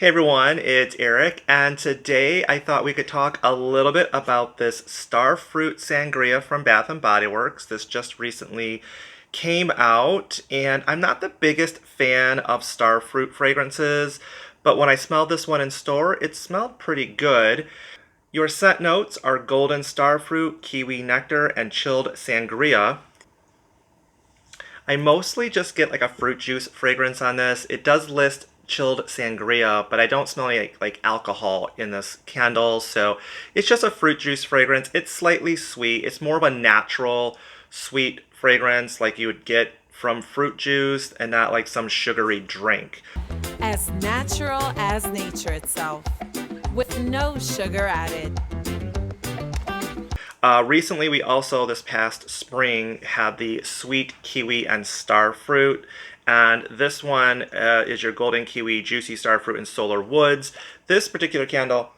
Hey everyone, it's Eric, and today I thought we could talk a little bit about this Starfruit Sangria from Bath and Body Works. This just recently came out, and I'm not the biggest fan of Starfruit fragrances, but when I smelled this one in store, it smelled pretty good. Your scent notes are golden starfruit, kiwi nectar, and chilled sangria. I mostly just get like a fruit juice fragrance on this. It does list chilled sangria, but I don't smell any like alcohol in this candle. So it's just a fruit juice fragrance. It's slightly sweet. It's more of a natural sweet fragrance like you would get from fruit juice and not like some sugary drink. As natural as nature itself, with no sugar added. Recently, we also, this past spring, had the sweet kiwi and starfruit. And this one is your golden kiwi, juicy starfruit, and solar woods. This particular candle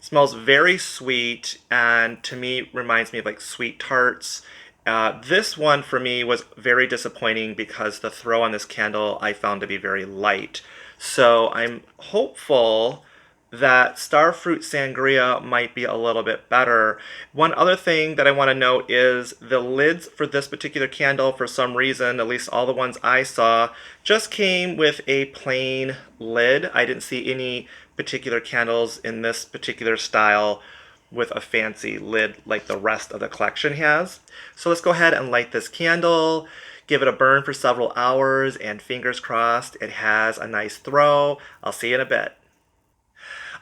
smells very sweet and to me reminds me of like sweet tarts. This one for me was very disappointing because the throw on this candle I found to be very light. So I'm hopeful that Starfruit Sangria might be a little bit better. One other thing that I want to note is the lids for this particular candle, for some reason, at least all the ones I saw, just came with a plain lid. I didn't see any particular candles in this particular style with a fancy lid like the rest of the collection has. So let's go ahead and light this candle, give it a burn for several hours, and fingers crossed it has a nice throw. I'll see you in a bit.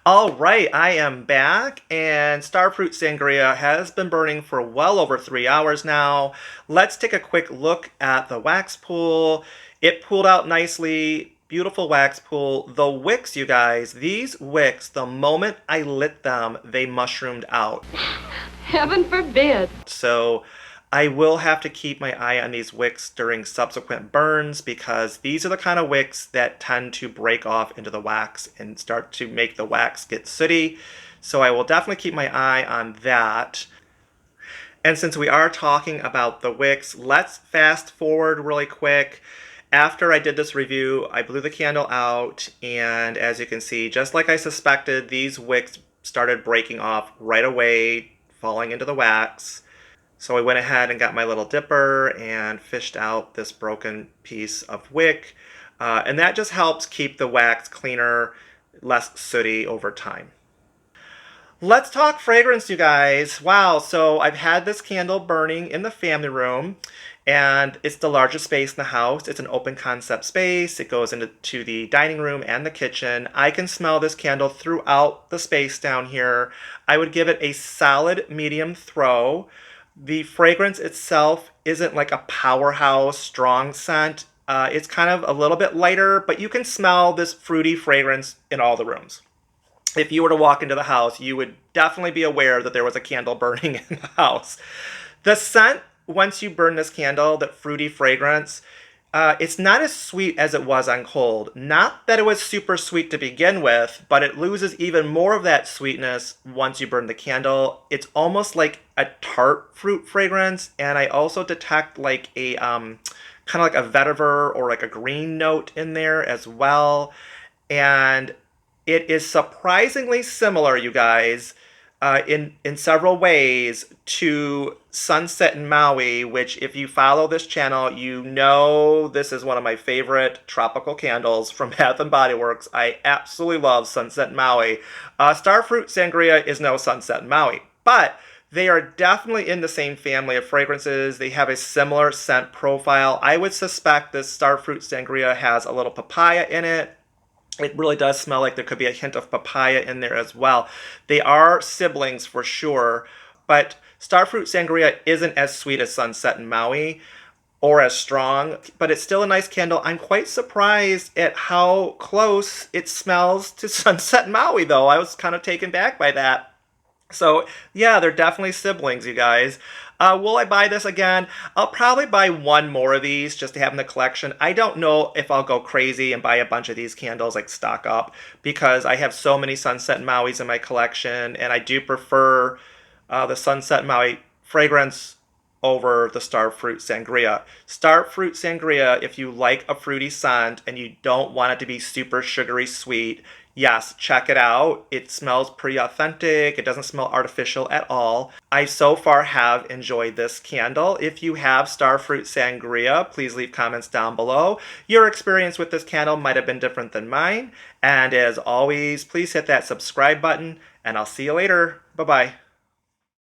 All right, I am back, and Starfruit Sangria has been burning for well over 3 hours now. Let's take a quick look at the wax pool. It pooled out nicely, beautiful wax pool. The wicks, you guys, these wicks, the moment I lit them, they mushroomed out. Heaven forbid. So I will have to keep my eye on these wicks during subsequent burns because these are the kind of wicks that tend to break off into the wax and start to make the wax get sooty. So I will definitely keep my eye on that. And since we are talking about the wicks, let's fast forward really quick. After I did this review, I blew the candle out, and as you can see, just like I suspected, these wicks started breaking off right away, falling into the wax. So I went ahead and got my little dipper and fished out this broken piece of wick. And that just helps keep the wax cleaner, less sooty over time. Let's talk fragrance, you guys. Wow, so I've had this candle burning in the family room, and it's the largest space in the house. It's an open concept space. It goes into the dining room and the kitchen. I can smell this candle throughout the space down here. I would give it a solid medium throw. The fragrance itself isn't like a powerhouse strong scent. It's kind of a little bit lighter, but you can smell this fruity fragrance in all the rooms. If you were to walk into the house, you would definitely be aware that there was a candle burning in the house. The scent, once you burn this candle, that fruity fragrance, it's not as sweet as it was on cold. Not that it was super sweet to begin with, but it loses even more of that sweetness once you burn the candle. It's almost like a tart fruit fragrance, and I also detect like a kind of like a vetiver or like a green note in there as well. And it is surprisingly similar, you guys, in several ways to Sunset in Maui, which if you follow this channel, you know this is one of my favorite tropical candles from Bath and Body Works. I absolutely love Sunset in Maui. Starfruit Sangria is no Sunset in Maui, but they are definitely in the same family of fragrances. They have a similar scent profile. I would suspect this Starfruit Sangria has a little papaya in it. It really does smell like there could be a hint of papaya in there as well. They are siblings for sure, but Starfruit Sangria isn't as sweet as Sunset in Maui or as strong, but it's still a nice candle. I'm quite surprised at how close it smells to Sunset in Maui, though. I was kind of taken back by that. So yeah, they're definitely siblings, you guys. Will I buy this again? I'll probably buy one more of these just to have in the collection. I don't know if I'll go crazy and buy a bunch of these candles, like stock up, because I have so many Sunset Maui's in my collection, and I do prefer the Sunset Maui fragrance over the Starfruit Sangria. Starfruit Sangria, if you like a fruity scent and you don't want it to be super sugary sweet, Yes, check it out. It smells pretty authentic. It doesn't smell artificial at all. I so far have enjoyed this candle. If you have Starfruit Sangria, please leave comments down below. Your experience with this candle might have been different than mine. And as always, please hit that subscribe button, and I'll see you later. Bye-bye.